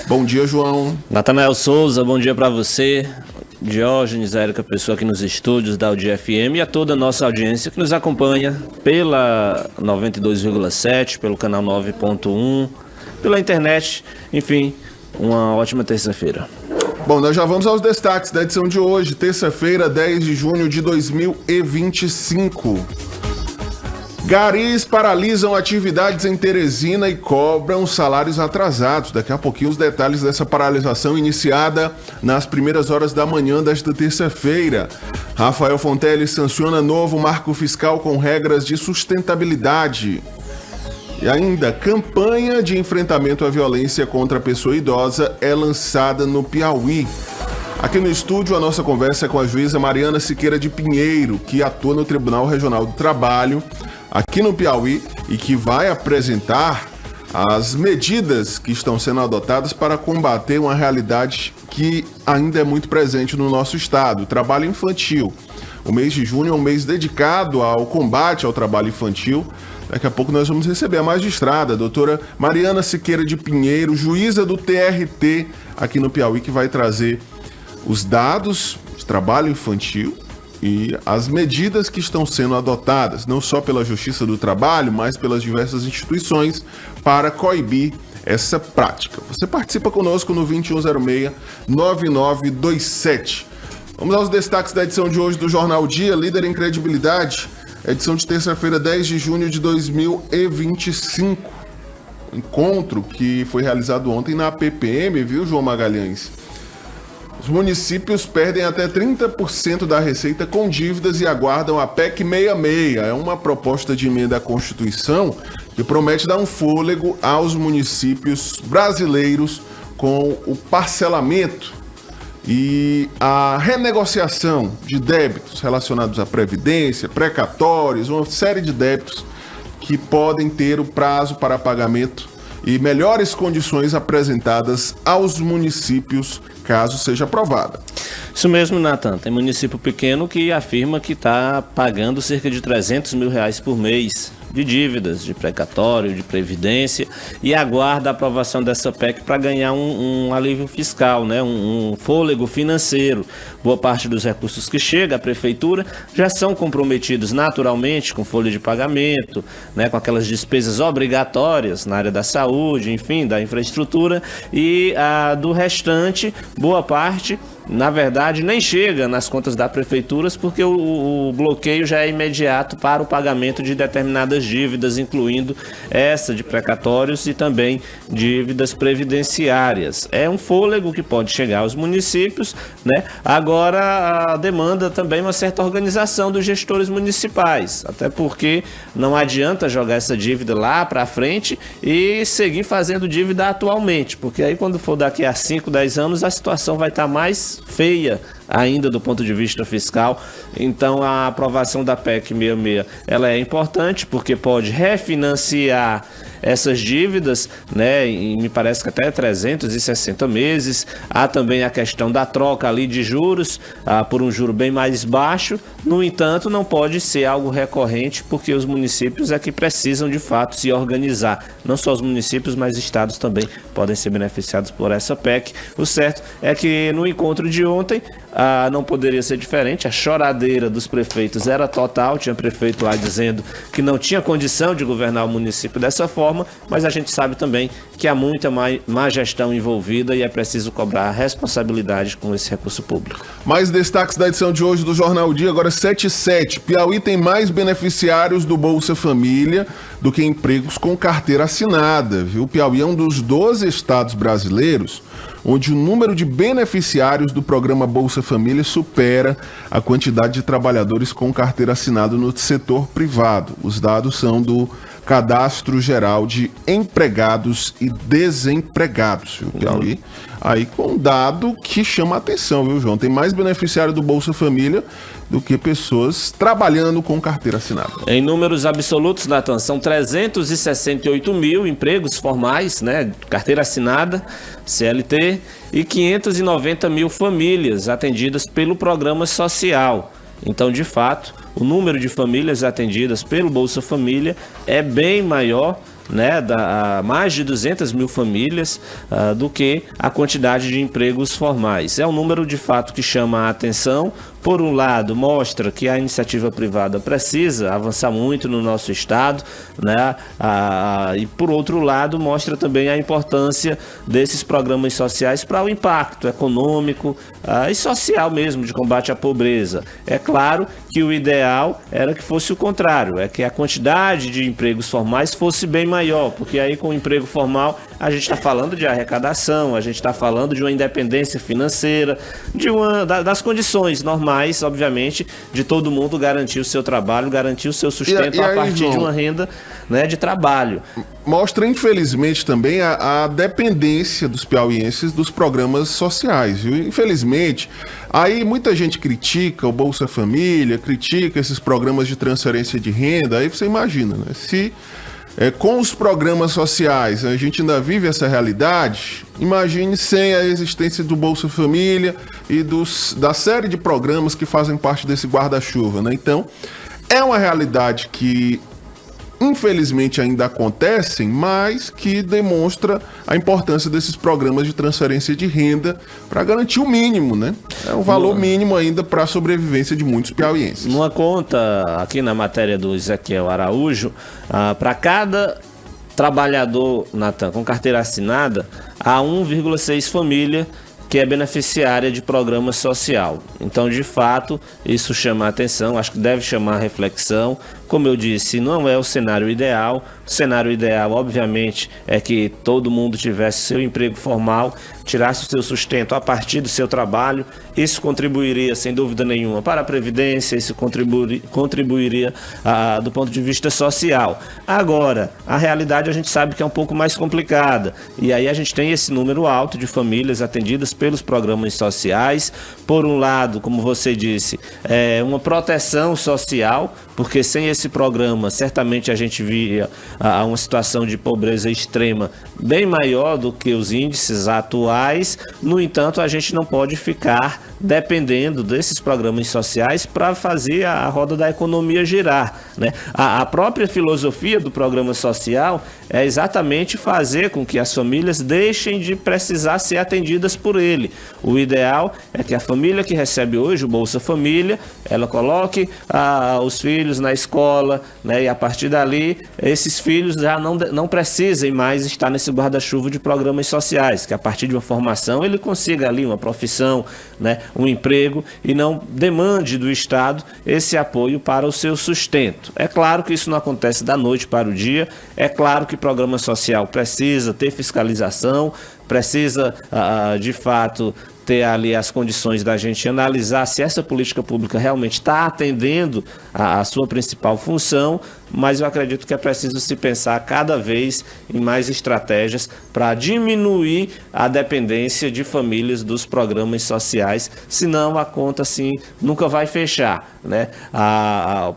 Bom dia, João. Natanael Souza, bom dia para você. Diógenes, Érica, pessoa aqui nos estúdios da Audi FM e a toda a nossa audiência que nos acompanha pela 92,7, pelo canal 9.1, pela internet, enfim, uma ótima terça-feira. Bom, nós já vamos aos destaques da edição de hoje, terça-feira, 10 de junho de 2025. Garis paralisam atividades em Teresina e cobram salários atrasados. Daqui a pouquinho os detalhes dessa paralisação iniciada nas primeiras horas da manhã desta terça-feira. Rafael Fontelli sanciona novo marco fiscal com regras de sustentabilidade. E ainda, campanha de enfrentamento à violência contra a pessoa idosa é lançada no Piauí. Aqui no estúdio, a nossa conversa é com a juíza Mariana Siqueira de Pinheiro, que atua no Tribunal Regional do Trabalho, aqui no Piauí, e que vai apresentar as medidas que estão sendo adotadas para combater uma realidade que ainda é muito presente no nosso estado, o trabalho infantil. O mês de junho é um mês dedicado ao combate ao trabalho infantil. Daqui a pouco nós vamos receber a magistrada, a doutora Mariana Siqueira de Pinheiro, juíza do TRT aqui no Piauí, que vai trazer os dados de trabalho infantil e as medidas que estão sendo adotadas, não só pela Justiça do Trabalho, mas pelas diversas instituições para coibir essa prática. Você participa conosco no 2106-9927. Vamos aos destaques da edição de hoje do Jornal Dia, líder em credibilidade, edição de terça-feira, 10 de junho de 2025. Encontro que foi realizado ontem na PPM, viu, João Magalhães? Os municípios perdem até 30% da receita com dívidas e aguardam a PEC 66. É uma proposta de emenda à Constituição que promete dar um fôlego aos municípios brasileiros com o parcelamento e a renegociação de débitos relacionados à previdência, precatórios, uma série de débitos que podem ter o prazo para pagamento e melhores condições apresentadas aos municípios, caso seja aprovada. Isso mesmo, Natan. Tem município pequeno que afirma que está pagando cerca de R$300 mil por mês de dívidas, de precatório, de previdência, e aguarda a aprovação dessa PEC para ganhar um alívio fiscal, né? Um fôlego financeiro. Boa parte dos recursos que chega à prefeitura já são comprometidos naturalmente com folha de pagamento, né? Com aquelas despesas obrigatórias na área da saúde, enfim, da infraestrutura, e do restante, boa parte, na verdade, nem chega nas contas das prefeituras, porque o bloqueio já é imediato para o pagamento de determinadas dívidas, incluindo essa de precatórios e também dívidas previdenciárias. É um fôlego que pode chegar aos municípios, né? Agora, a demanda também uma certa organização dos gestores municipais, até porque não adianta jogar essa dívida lá para frente e seguir fazendo dívida atualmente, porque aí quando for daqui a 5, 10 anos, a situação vai estar mais feia ainda do ponto de vista fiscal. Então a aprovação da PEC 66 ela é importante porque pode refinanciar essas dívidas, né, e me parece que até 360 meses. Há também a questão da troca ali de juros por um juro bem mais baixo. No entanto, não pode ser algo recorrente, porque os municípios é que precisam de fato se organizar. Não só os municípios, mas estados também podem ser beneficiados por essa PEC. O certo é que no encontro de ontem não poderia ser diferente. A choradeira dos prefeitos era total. Tinha prefeito lá dizendo que não tinha condição de governar o município dessa forma, mas a gente sabe também que há muita má gestão envolvida e é preciso cobrar a responsabilidade com esse recurso público. Mais destaques da edição de hoje do Jornal Dia, agora 7h07. Piauí tem mais beneficiários do Bolsa Família do que empregos com carteira assinada, viu? Piauí é um dos 12 estados brasileiros onde o número de beneficiários do programa Bolsa Família supera a quantidade de trabalhadores com carteira assinada no setor privado. Os dados são do Cadastro Geral de Empregados e Desempregados, viu, Piauí? Aí com um dado que chama a atenção, viu, João? Tem mais beneficiário do Bolsa Família do que pessoas trabalhando com carteira assinada. Em números absolutos, Natan, são 368 mil empregos formais, né, carteira assinada, CLT, e 590 mil famílias atendidas pelo programa social. Então, de fato, o número de famílias atendidas pelo Bolsa Família é bem maior, né, a mais de 200 mil famílias do que a quantidade de empregos formais. É um número de fato que chama a atenção. Por um lado, mostra que a iniciativa privada precisa avançar muito no nosso estado, né? E por outro lado, mostra também a importância desses programas sociais para o impacto econômico e social mesmo de combate à pobreza. É claro que o ideal era que fosse o contrário, é que a quantidade de empregos formais fosse bem maior, porque aí com o emprego formal a gente está falando de arrecadação, a gente está falando de uma independência financeira, das condições normais, obviamente, de todo mundo garantir o seu trabalho, garantir o seu sustento a partir João, de uma renda, né, de trabalho. Mostra, infelizmente, também a dependência dos piauienses dos programas sociais, viu? Infelizmente, aí muita gente critica o Bolsa Família, critica esses programas de transferência de renda, aí você imagina, né? Se com os programas sociais a gente ainda vive essa realidade, imagine sem a existência do Bolsa Família e da série de programas que fazem parte desse guarda-chuva, né? Então, é uma realidade que infelizmente ainda acontecem, mas que demonstra a importância desses programas de transferência de renda para garantir o mínimo, né? É um valor mínimo ainda para a sobrevivência de muitos piauienses. Numa conta aqui na matéria do Ezequiel Araújo, para cada trabalhador, Natan, com carteira assinada, há 1,6 família que é beneficiária de programa social. Então, de fato, isso chama a atenção, acho que deve chamar a reflexão. Como eu disse, não é o cenário ideal. O cenário ideal, obviamente, é que todo mundo tivesse seu emprego formal, tirasse o seu sustento a partir do seu trabalho. Isso contribuiria, sem dúvida nenhuma, para a Previdência, isso contribuiria do ponto de vista social. Agora, a realidade a gente sabe que é um pouco mais complicada. E aí a gente tem esse número alto de famílias atendidas pelos programas sociais. Por um lado, como você disse, uma proteção social, porque sem esse programa, certamente a gente via uma situação de pobreza extrema bem maior do que os índices atuais. No entanto, a gente não pode ficar dependendo desses programas sociais para fazer a roda da economia girar, né? A própria filosofia do programa social é exatamente fazer com que as famílias deixem de precisar ser atendidas por ele. O ideal é que a família que recebe hoje o Bolsa Família, ela coloque os filhos na escola, né? E a partir dali, esses filhos já não precisem mais estar nesse guarda-chuva de programas sociais, que a partir de uma formação ele consiga ali uma profissão, né? Um emprego, e não demande do Estado esse apoio para o seu sustento. É claro que isso não acontece da noite para o dia, é claro que o programa social precisa ter fiscalização, precisa, de fato, ter ali as condições da gente analisar se essa política pública realmente está atendendo a sua principal função, mas eu acredito que é preciso se pensar cada vez em mais estratégias para diminuir a dependência de famílias dos programas sociais, senão a conta assim nunca vai fechar, né?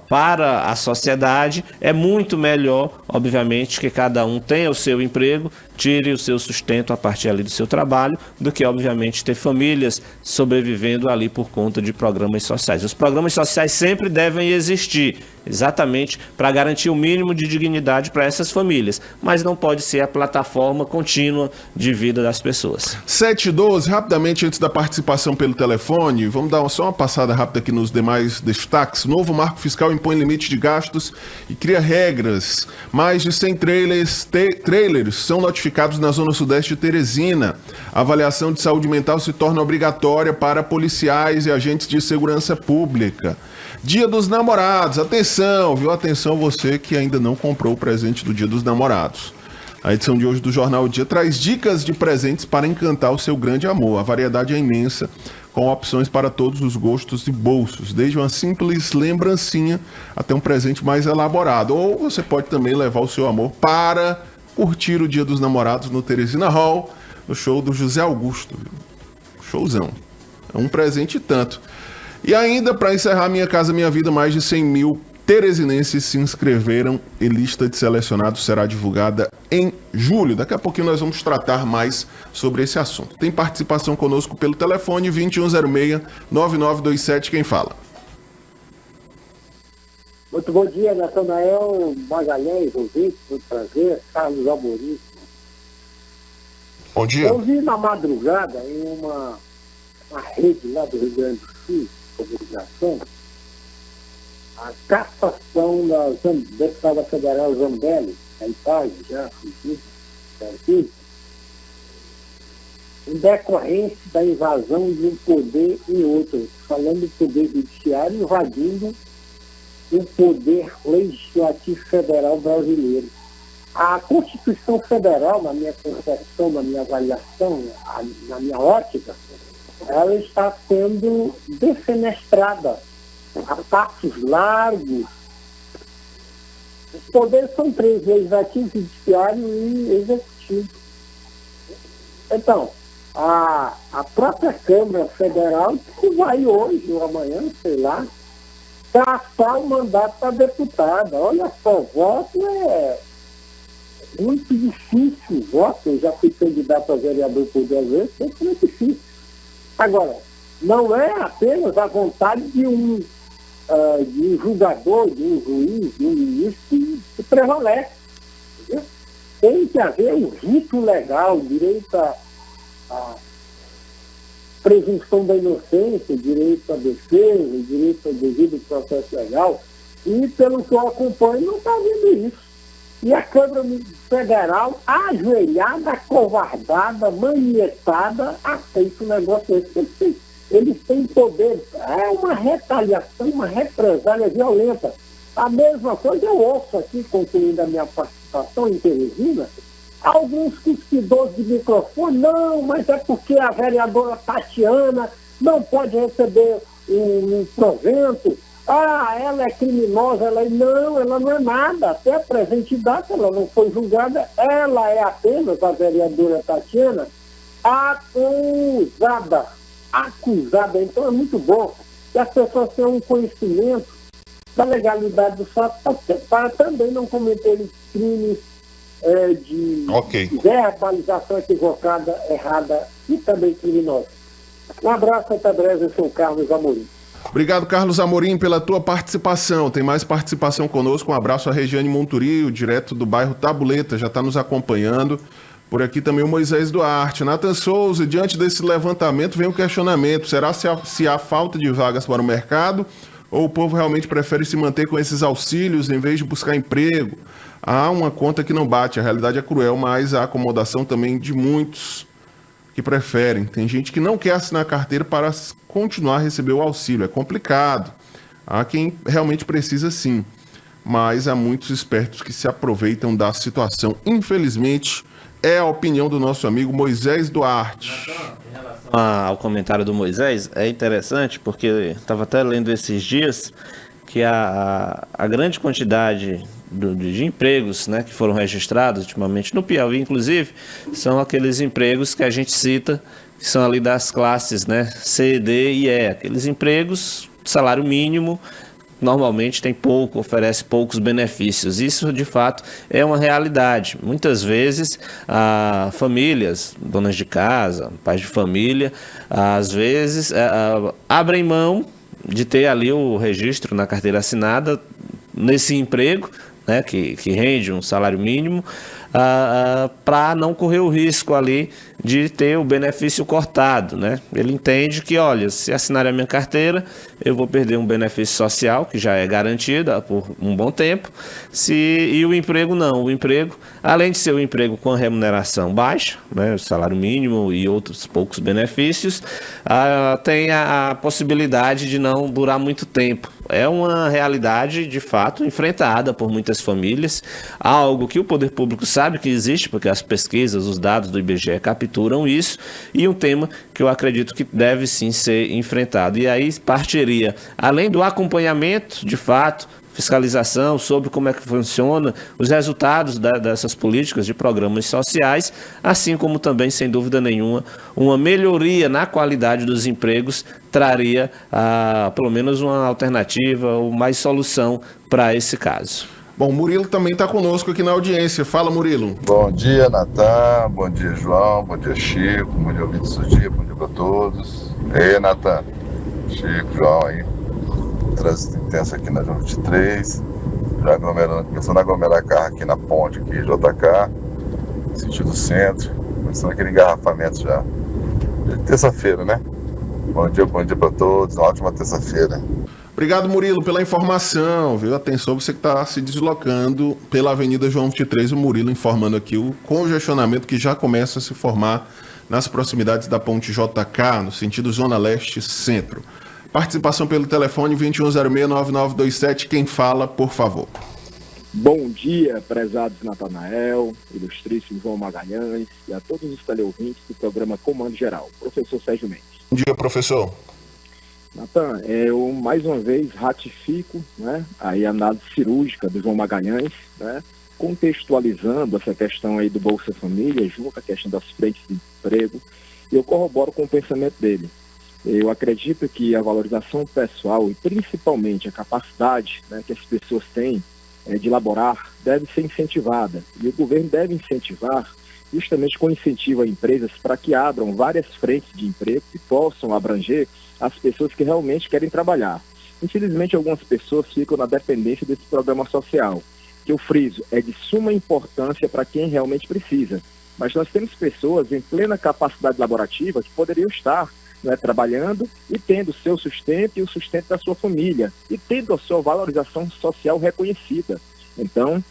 Para a sociedade é muito melhor, obviamente, que cada um tenha o seu emprego, tire o seu sustento a partir ali do seu trabalho, do que, obviamente, ter famílias sobrevivendo ali por conta de programas sociais. Os programas sociais sempre devem existir, exatamente para garantir o mínimo de dignidade para essas famílias, mas não pode ser a plataforma contínua de vida das pessoas. 7h12, rapidamente antes da participação pelo telefone, vamos dar só uma passada rápida aqui nos demais destaques. O novo marco fiscal impõe limite de gastos e cria regras. Mais de 100 trailers são notificados na zona sudeste de Teresina. A avaliação de saúde mental se torna obrigatória para policiais e agentes de segurança pública. Dia dos Namorados, atenção, viu? Atenção você que ainda não comprou o presente do Dia dos Namorados. A edição de hoje do Jornal O Dia traz dicas de presentes para encantar o seu grande amor. A variedade é imensa, com opções para todos os gostos e bolsos, desde uma simples lembrancinha até um presente mais elaborado. Ou você pode também levar o seu amor para curtir o Dia dos Namorados no Teresina Hall, no show do José Augusto. Viu? Showzão. É um presente e tanto. E ainda, para encerrar Minha Casa Minha Vida, mais de 100 mil teresinenses se inscreveram e lista de selecionados será divulgada em julho. Daqui a pouquinho nós vamos tratar mais sobre esse assunto. Tem participação conosco pelo telefone 2106-9927, quem fala? Muito bom dia, Natanael Magalhães, ouvinte, muito prazer, Carlos Amorim. Bom dia. Eu vi na madrugada em uma rede lá do Rio Grande do Sul, comunicação, a cassação da deputada federal Zambelli, a Ipaz, já fugiu, em decorrência da invasão de um poder em outro, falando do poder judiciário invadindo o poder legislativo federal brasileiro. A Constituição Federal, na minha concepção, na minha avaliação, na minha ótica, ela está sendo defenestrada a passos largos. Os poderes são três: legislativo, judiciário e executivo. Então, a própria Câmara Federal que vai hoje ou amanhã, sei lá, caçar o mandato da deputada. Olha só, voto é muito difícil. Voto, eu já fui candidato a vereador por 2 vezes, sempre é difícil. Agora, não é apenas a vontade de um julgador, de um juiz, de um ministro que prevalece. Entendeu? Tem que haver um rito legal, direito à presunção da inocência, direito à defesa, direito ao devido processo legal, e pelo que eu acompanho não está vendo isso. E a Câmara Federal, ajoelhada, acovardada, manietada, aceita o negócio desse. Eles têm poder. É uma retaliação, uma represália violenta. A mesma coisa eu ouço aqui, concluindo a minha participação em Teresina, alguns cuspidores de microfone. Não, mas é porque a vereadora Tatiana não pode receber um provento. Ela é criminosa. Não, ela não é nada. Até a presente data ela não foi julgada. Ela é apenas, a vereadora Tatiana, acusada. Então é muito bom que as pessoas tenham um conhecimento da legalidade do fato para também não cometerem crimes de verbalização equivocada, errada e também criminosa. Um abraço, até breve, eu sou o Carlos Amorim. Obrigado, Carlos Amorim, pela tua participação. Tem mais participação conosco. Um abraço a Regiane Monturio, direto do bairro Tabuleta, já está nos acompanhando. Por aqui também o Moisés Duarte. Nathan Souza, diante desse levantamento vem o questionamento. Será se há falta de vagas para o mercado ou o povo realmente prefere se manter com esses auxílios em vez de buscar emprego? Há uma conta que não bate, a realidade é cruel, mas a acomodação também de muitos que preferem. Tem gente que não quer assinar carteira para continuar a receber o auxílio. É complicado. Há quem realmente precisa sim, mas há muitos espertos que se aproveitam da situação. Infelizmente, é a opinião do nosso amigo Moisés Duarte. Em relação ao comentário do Moisés, é interessante porque eu estava até lendo esses dias que a grande quantidade de empregos, né, que foram registrados ultimamente no Piauí, inclusive, são aqueles empregos que a gente cita, que são ali das classes, né, C, D e E. Aqueles empregos, salário mínimo, normalmente tem pouco, oferece poucos benefícios. Isso, de fato, é uma realidade. Muitas vezes, famílias, donas de casa, pais de família, às vezes abrem mão de ter ali o registro na carteira assinada nesse emprego, né, que rende um salário mínimo, para não correr o risco ali de ter o benefício cortado, né? Ele entende que, olha, se assinar a minha carteira, eu vou perder um benefício social, que já é garantido por um bom tempo, e o emprego não. O emprego, além de ser um emprego com remuneração baixa, né, salário mínimo e outros poucos benefícios, tem a possibilidade de não durar muito tempo. É uma realidade, de fato, enfrentada por muitas famílias, algo que o poder público sabe que existe, porque as pesquisas, os dados do IBGE capturam isso, e um tema que eu acredito que deve sim ser enfrentado. E aí partiria, além do acompanhamento, de fato, fiscalização sobre como é que funciona, os resultados dessas políticas de programas sociais, assim como também, sem dúvida nenhuma, uma melhoria na qualidade dos empregos traria pelo menos uma alternativa ou mais solução para esse caso. Bom, Murilo também está conosco aqui na audiência. Fala, Murilo. Bom dia, Natan. Bom dia, João. Bom dia, Chico. Bom dia, ouvintes do dia. Bom dia para todos. Ei, Natan. Chico, João aí. trânsito intenso aqui na João 23, já começando a aglomerar carro aqui na ponte, aqui, JK, sentido centro, começando aquele engarrafamento já. Terça-feira, né? Bom dia para todos, uma ótima terça-feira. Obrigado, Murilo, pela informação, viu? Atenção, você que está se deslocando pela Avenida João 23, o Murilo informando aqui o congestionamento que já começa a se formar nas proximidades da ponte JK, no sentido Zona Leste-Centro. Participação pelo telefone 2106-9927. Quem fala, por favor. Bom dia, prezados Natanael, ilustríssimo João Magalhães e a todos os teleouvintes do programa Comando Geral. Professor Sérgio Mendes. Bom dia, professor. Natan, eu mais uma vez ratifico, né, aí a análise cirúrgica do João Magalhães, né, contextualizando essa questão aí do Bolsa Família, junto à questão das frentes de emprego, e eu corroboro com o pensamento dele. Eu acredito que a valorização pessoal e principalmente a capacidade, né, que as pessoas têm de elaborar deve ser incentivada, e o governo deve incentivar justamente com incentivo a empresas para que abram várias frentes de emprego e possam abranger as pessoas que realmente querem trabalhar. Infelizmente, algumas pessoas ficam na dependência desse programa social, que eu friso, é de suma importância para quem realmente precisa. Mas nós temos pessoas em plena capacidade laborativa que poderiam estar, né, trabalhando e tendo o seu sustento e o sustento da sua família, e tendo a sua valorização social reconhecida. Então,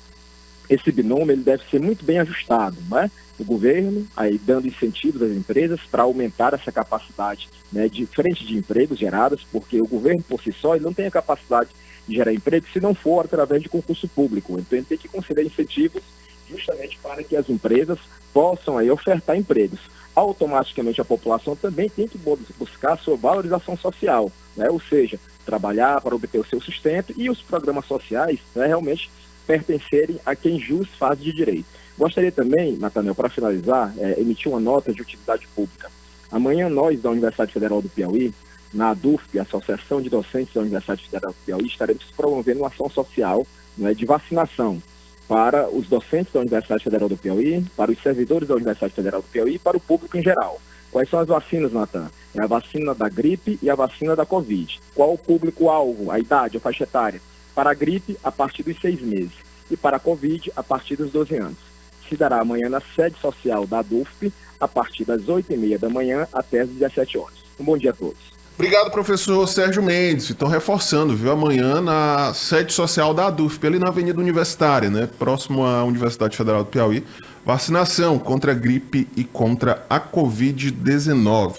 esse binômio ele deve ser muito bem ajustado, né? O governo aí dando incentivos às empresas para aumentar essa capacidade, né, de frente de empregos geradas, porque o governo por si só ele não tem a capacidade de gerar emprego se não for através de concurso público. Então ele tem que conceder incentivos justamente para que as empresas possam aí ofertar empregos. Automaticamente a população também tem que buscar a sua valorização social, né? Ou seja, trabalhar para obter o seu sustento e os programas sociais, né, realmente pertencerem a quem jus faz de direito. Gostaria também, Nathaniel, para finalizar, emitir uma nota de utilidade pública. Amanhã nós, da Universidade Federal do Piauí, na ADUFP, Associação de Docentes da Universidade Federal do Piauí, estaremos promovendo uma ação social, né, de vacinação para os docentes da Universidade Federal do Piauí, para os servidores da Universidade Federal do Piauí e para o público em geral. Quais são as vacinas, Natan? É a vacina da gripe e a vacina da Covid. Qual o público-alvo, a idade, a faixa etária? Para a gripe, a partir dos 6 meses. E para a Covid, a partir dos 12 anos. Se dará amanhã na sede social da ADUFP, a partir das 8h30 da manhã até as 17 horas. Um bom dia a todos. Obrigado, professor Sérgio Mendes. Estão reforçando, viu? Amanhã na sede social da ADUFP, ali na Avenida Universitária, né? Próximo à Universidade Federal do Piauí. Vacinação contra a gripe e contra a Covid-19.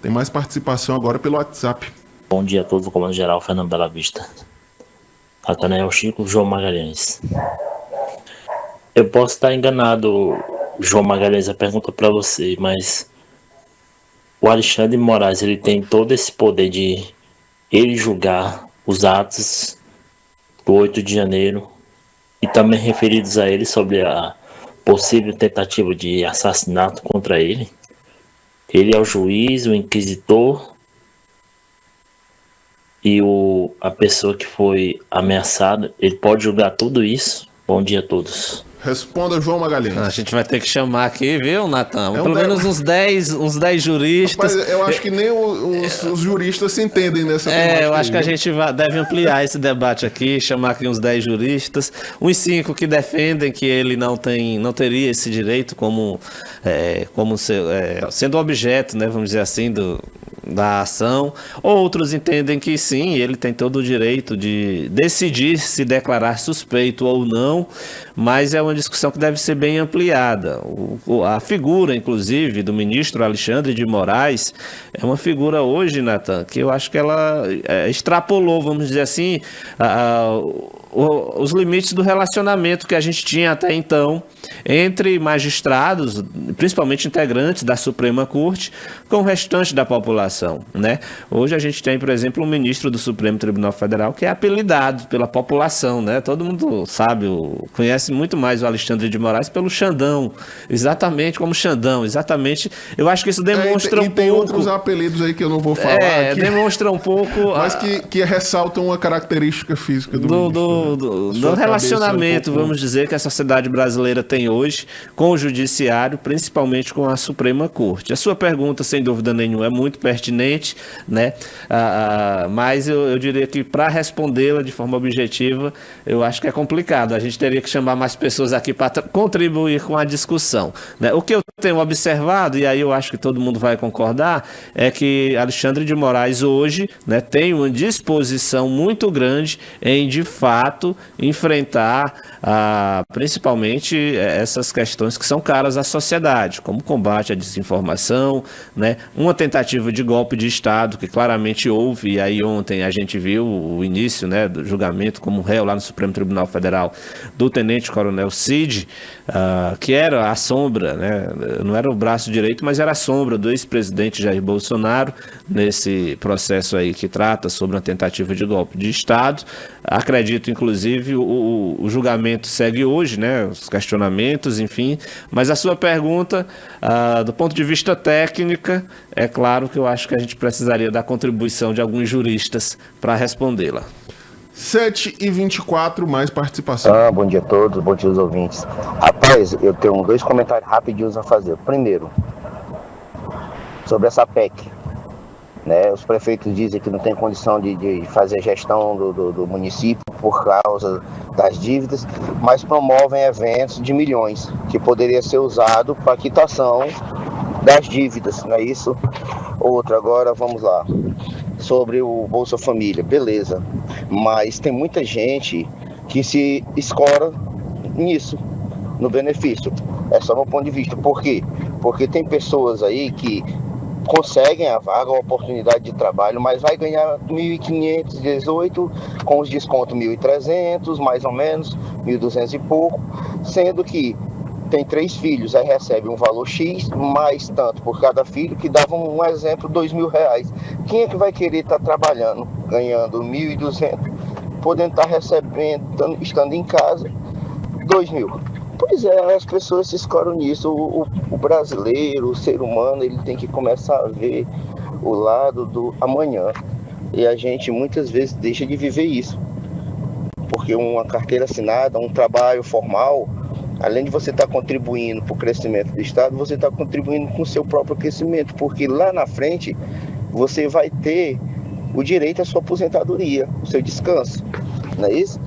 Tem mais participação agora pelo WhatsApp. Bom dia a todos do Comando Geral, Fernando Bela Vista. Natanael Chico, João Magalhães. Eu posso estar enganado, João Magalhães, a pergunta para você, mas o Alexandre de Moraes, ele tem todo esse poder de ele julgar os atos do 8 de janeiro e também referidos a ele sobre a possível tentativa de assassinato contra ele. Ele é o juiz, o inquisitor e a pessoa que foi ameaçada. Ele pode julgar tudo isso. Bom dia a todos. Responda, João Magalhães. A gente vai ter que chamar aqui, viu, Natan? Pelo menos uns 10 juristas. Rapaz, eu acho que nem os juristas se entendem nessa temática. Eu acho que a gente deve ampliar esse debate aqui, chamar aqui uns 10 juristas, uns 5 que defendem que ele não teria esse direito sendo objeto, né, vamos dizer assim, da ação. Outros entendem que sim, ele tem todo o direito de decidir se declarar suspeito ou não, mas é uma discussão que deve ser bem ampliada. A figura, inclusive, do ministro Alexandre de Moraes é uma figura hoje, Natan, que eu acho que ela extrapolou, vamos dizer assim, os limites do relacionamento que a gente tinha até então entre magistrados, principalmente integrantes da Suprema Corte, com o restante da população, né? Hoje a gente tem, por exemplo, um ministro do Supremo Tribunal Federal que é apelidado pela população, né? Todo mundo sabe, conhece muito mais o Alexandre de Moraes pelo Xandão, exatamente como Xandão, exatamente. Eu acho que isso demonstra um pouco... tem outros apelidos aí que eu não vou falar aqui. Demonstra um pouco... Mas que ressaltam uma característica física do ministro. do relacionamento, vamos dizer, que a sociedade brasileira tem hoje com o judiciário, principalmente com a Suprema Corte. A sua pergunta, sem dúvida nenhuma, é muito pertinente, né? Mas eu diria que para respondê-la de forma objetiva, eu acho que é complicado. A gente teria que chamar mais pessoas aqui para contribuir com a discussão, né? O que eu tenho observado, e aí eu acho que todo mundo vai concordar, é que Alexandre de Moraes hoje, né, tem uma disposição muito grande em, de fato, enfrentar principalmente essas questões que são caras à sociedade, como combate à desinformação, né, uma tentativa de golpe de Estado que claramente houve, e aí ontem a gente viu o início, né, do julgamento como réu lá no Supremo Tribunal Federal do Tenente-Coronel Cid, que era a sombra, né, não era o braço direito, mas era a sombra do ex-presidente Jair Bolsonaro nesse processo aí que trata sobre uma tentativa de golpe de Estado. Acredito, inclusive, o julgamento segue hoje, né, os questionamentos, enfim, mas a sua pergunta, do ponto de vista técnica, é claro que eu acho que a gente precisaria da contribuição de alguns juristas para respondê-la. 7h24, mais participação. Bom dia a todos, bom dia aos ouvintes. Rapaz, eu tenho 2 comentários rapidinhos a fazer. Primeiro, sobre essa PEC. Né, os prefeitos dizem que não tem condição de fazer a gestão do município por causa das dívidas, mas promovem eventos de milhões, que poderia ser usado para quitação das dívidas, não é isso? Outra, agora vamos lá. Sobre o Bolsa Família, beleza, mas tem muita gente que se escora nisso, no benefício. É só meu ponto de vista. Por quê? Porque tem pessoas aí que conseguem a vaga, a oportunidade de trabalho, mas vai ganhar 1.518, com os descontos 1.300, mais ou menos, 1.200 e pouco, sendo que tem 3 filhos, aí recebe um valor X, mais tanto por cada filho, que dava um exemplo, R$2.000. Quem é que vai querer estar trabalhando, ganhando 1.200, podendo estar recebendo, estando em casa, 2.000? Pois é, as pessoas se escoram nisso. O brasileiro, o ser humano, ele tem que começar a ver o lado do amanhã. E a gente muitas vezes deixa de viver isso. Porque uma carteira assinada, um trabalho formal, além de você estar contribuindo para o crescimento do Estado, você está contribuindo com o seu próprio crescimento. Porque lá na frente, você vai ter o direito à sua aposentadoria, o seu descanso. Não é isso?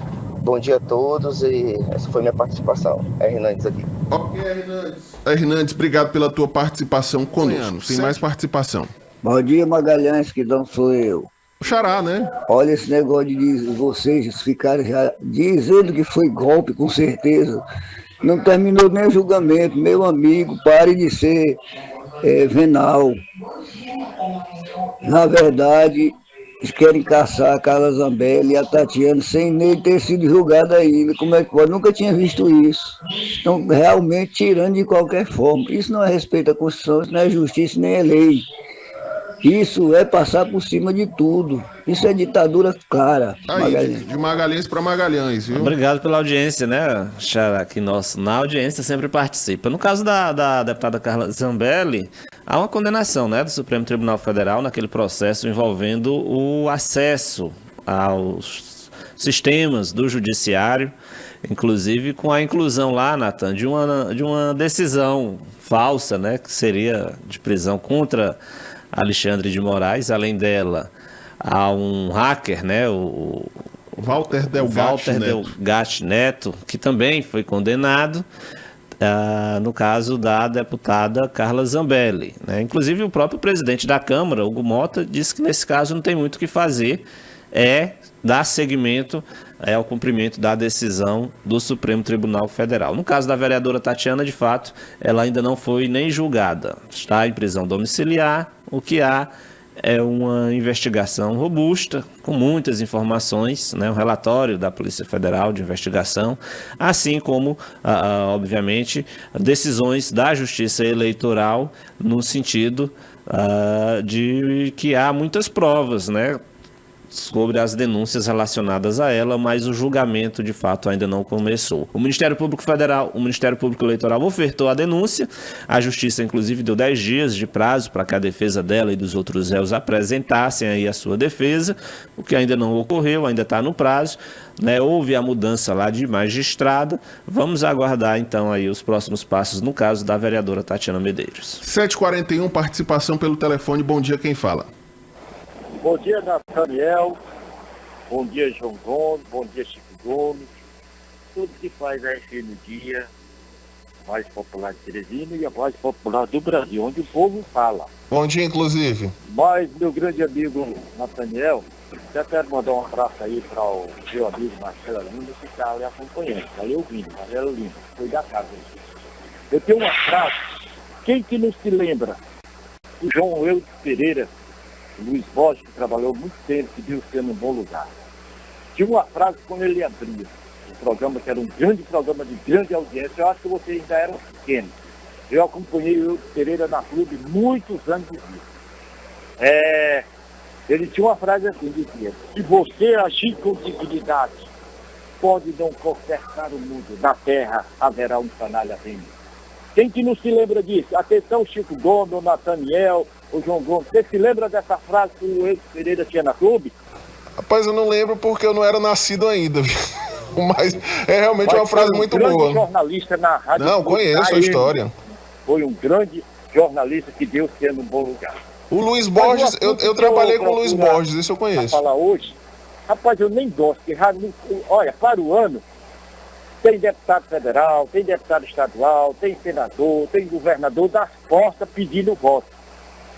Bom dia a todos e essa foi minha participação. Hernandes aqui. Ok, Hernandes, obrigado pela tua participação conosco. Tem mais participação. Bom dia, Magalhães, que não sou eu. O Xará, né? Olha esse negócio de vocês ficarem já dizendo que foi golpe, com certeza. Não terminou nem o julgamento. Meu amigo, pare de ser venal. Na verdade, eles querem caçar a Carla Zambelli e a Tatiana sem nem ter sido julgada ainda. Como é que pode? Nunca tinha visto isso. Estão realmente tirando de qualquer forma. Isso não é respeito à Constituição, isso não é justiça, nem é lei. Isso é passar por cima de tudo. Isso é ditadura clara. Aí, Magalhães. de Magalhães para Magalhães, viu? Obrigado pela audiência, né, Xará, que na audiência sempre participa. No caso da deputada Carla Zambelli, há uma condenação, né, do Supremo Tribunal Federal naquele processo envolvendo o acesso aos sistemas do judiciário, inclusive com a inclusão lá, Natan, de uma decisão falsa, né, que seria de prisão contra Alexandre de Moraes. Além dela, há um hacker, né, o Walter Delgatti Neto, que também foi condenado, no caso da deputada Carla Zambelli, né? Inclusive o próprio presidente da Câmara, Hugo Mota, disse que nesse caso não tem muito o que fazer, dar seguimento ao cumprimento da decisão do Supremo Tribunal Federal. No caso da vereadora Tatiana, de fato, ela ainda não foi nem julgada, está em prisão domiciliar. O que há é uma investigação robusta, com muitas informações, né, um relatório da Polícia Federal de investigação, assim como, obviamente, decisões da Justiça Eleitoral no sentido de que há muitas provas, né, sobre as denúncias relacionadas a ela, mas o julgamento de fato ainda não começou. O Ministério Público Federal, o Ministério Público Eleitoral ofertou a denúncia, a Justiça inclusive deu 10 dias de prazo para que a defesa dela e dos outros réus apresentassem aí a sua defesa, o que ainda não ocorreu, ainda está no prazo, né? Houve a mudança lá de magistrada, vamos aguardar então aí os próximos passos no caso da vereadora Tatiana Medeiros. 7h41, participação pelo telefone, bom dia, quem fala? Bom dia, Nathaniel. Bom dia, João Gomes. Bom dia, Chico Gomes. Tudo que faz a FM Dia, mais popular de Teresina e a mais popular do Brasil, onde o povo fala. Bom dia, inclusive. Mas, meu grande amigo Nathaniel, até quero mandar um abraço aí para o meu amigo Marcelo Lima, que está ali acompanhando, está ali ouvindo, Marcelo Lima, foi da casa. Eu tenho uma frase, quem que não se lembra? O João Eudes Pereira, Luiz Borges, que trabalhou muito tempo, que viu ser num bom lugar. Tinha uma frase quando ele abria o programa, que era um grande programa de grande audiência. Eu acho que vocês ainda eram pequenos. Eu acompanhei o Pereira na Clube muitos anos de vida. Ele tinha uma frase assim, dizia: se você agir com dignidade, pode não consertar o mundo. Na terra haverá um canalha vendo. Quem que não se lembra disso? Atenção, Chico Gomes, o Nathaniel, o João Gomes. Você se lembra dessa frase que o Eudes Pereira tinha na Clube? Rapaz, eu não lembro porque eu não era nascido ainda, mas é realmente uma frase muito boa. Foi um grande jornalista na rádio. Não, conheço a história. Foi um grande jornalista que deu ser num bom lugar. O Luiz Borges, eu trabalhei com o Luiz Borges, isso eu conheço. Falar hoje, rapaz, eu nem gosto, porque olha, para o ano, tem deputado federal, tem deputado estadual, tem senador, tem governador das portas pedindo voto.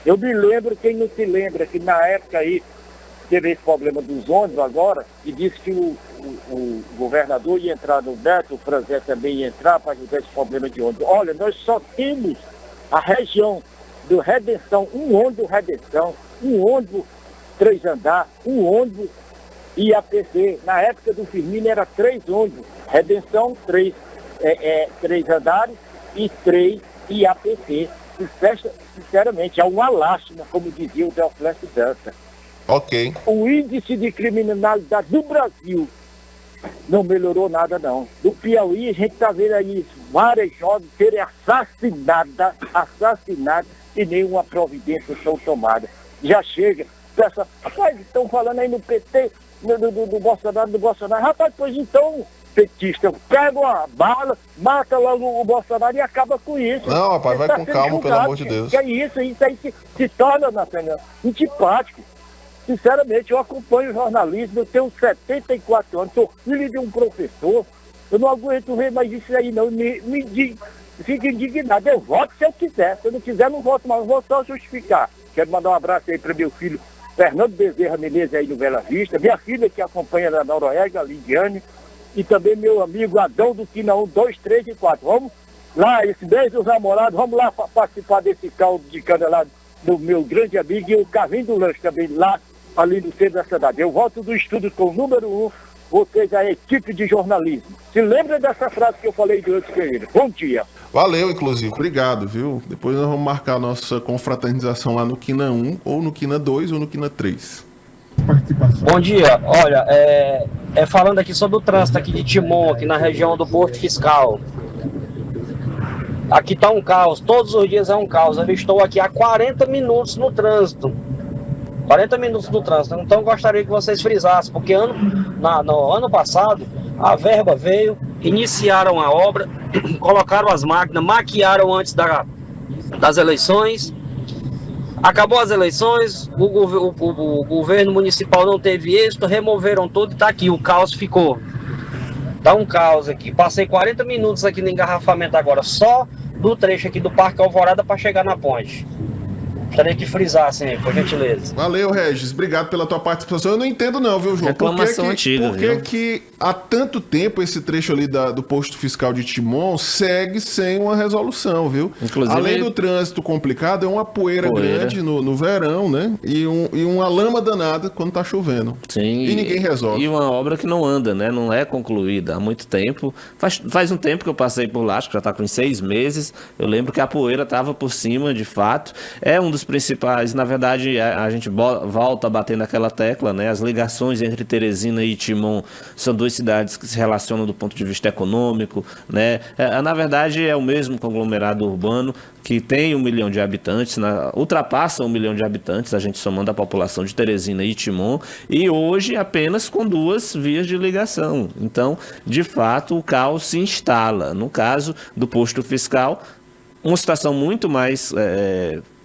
Eu me lembro, quem não se lembra, que na época aí teve esse problema dos ônibus agora, e disse que o governador ia entrar no Beto, o Franzé também ia entrar para ajudar esse problema de ônibus. Olha, nós só temos a região do Redenção, um ônibus Redenção, um ônibus 3 andares, um ônibus IAPC. Na época do Firmino era 3 ônibus, Redenção, 3 andares e 3 IAPC. Sinceramente, é uma lástima, como dizia o Delfleste Dança. Ok. O índice de criminalidade do Brasil não melhorou nada, não. Do Piauí, a gente está vendo aí várias jovens serem assassinadas e nenhuma providência são tomadas. Já chega. Rapaz, estão falando aí no PT, do Bolsonaro. Rapaz, pois então, petista, pega uma bala, mata logo o Bolsonaro e acaba com isso. Não, rapaz, vai com calma, pelo amor de Deus. Que é isso aí se torna, Nathaniel, antipático. Sinceramente, eu acompanho o jornalismo, eu tenho 74 anos, sou filho de um professor, eu não aguento ver mais isso aí não, fico indignado, eu voto se eu quiser, se eu não quiser não voto mais, eu vou só justificar. Quero mandar um abraço aí para meu filho Fernando Bezerra Menezes aí no Bela Vista, minha filha que acompanha na Noruega, Lidiane, e também meu amigo Adão do Quina 1, 2, 3 e 4. Vamos lá, esse mês dos namorados, vamos lá participar desse caldo de cana lá do meu grande amigo e o Carrinho do Lanche também lá, ali no centro da cidade. Eu volto do estudo com o número 1, vocês a equipe de jornalismo. Se lembra dessa frase que eu falei de Eudes Pereira. Bom dia. Valeu, inclusive. Obrigado, viu? Depois nós vamos marcar a nossa confraternização lá no Quina 1, ou no Quina 2, ou no Quina 3. Bom dia. Olha, falando aqui sobre o trânsito aqui de Timon, aqui na região do Porto Fiscal. Aqui tá um caos. Todos os dias é um caos. Eu estou aqui há 40 minutos no trânsito. 40 minutos no trânsito. Então gostaria que vocês frisassem, porque no ano passado a verba veio, iniciaram a obra, colocaram as máquinas, maquiaram antes das eleições. Acabou as eleições, o governo municipal não teve êxito, removeram tudo e tá aqui, o caos ficou. Tá um caos aqui. Passei 40 minutos aqui no engarrafamento agora, só do trecho aqui do Parque Alvorada para chegar na ponte. Gostaria que frisassem aí, por gentileza. Valeu, Regis. Obrigado pela tua participação. Eu não entendo não, viu, João? Reclamação antiga, por que que há tanto tempo esse trecho ali do posto fiscal de Timon segue sem uma resolução, viu? Inclusive, além do trânsito complicado, é uma poeira grande no verão, né? E uma lama danada quando tá chovendo. Sim. E ninguém resolve. E uma obra que não anda, né? Não é concluída há muito tempo. Faz um tempo que eu passei por lá, acho que já tá com 6 meses. Eu lembro que a poeira tava por cima, de fato. É um dos dos principais, na verdade, a gente volta a bater naquela tecla, né? As ligações entre Teresina e Timon são duas cidades que se relacionam do ponto de vista econômico, né? Na verdade, é o mesmo conglomerado urbano que tem 1 milhão de habitantes, ultrapassa 1 milhão de habitantes, a gente somando a população de Teresina e Timon, e hoje apenas com 2 vias de ligação. Então, de fato, o caos se instala. No caso do posto fiscal, uma situação muito mais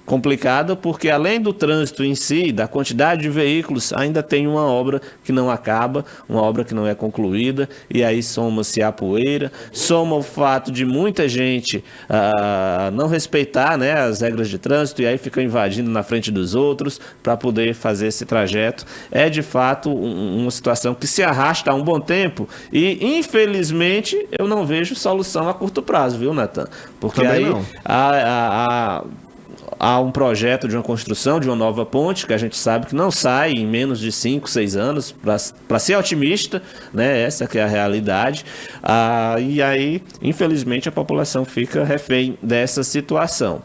complicada, porque além do trânsito em si, da quantidade de veículos, ainda tem uma obra que não acaba, uma obra que não é concluída, e aí soma-se a poeira, soma o fato de muita gente não respeitar, né, as regras de trânsito, e aí fica invadindo na frente dos outros para poder fazer esse trajeto. É de fato uma situação que se arrasta há um bom tempo, e infelizmente eu não vejo solução a curto prazo, viu, Natan? Porque Também aí não. há um projeto de uma construção de uma nova ponte, que a gente sabe que não sai em menos de 5, 6 anos, para ser otimista, né? Essa que é a realidade. E aí, infelizmente, a população fica refém dessa situação.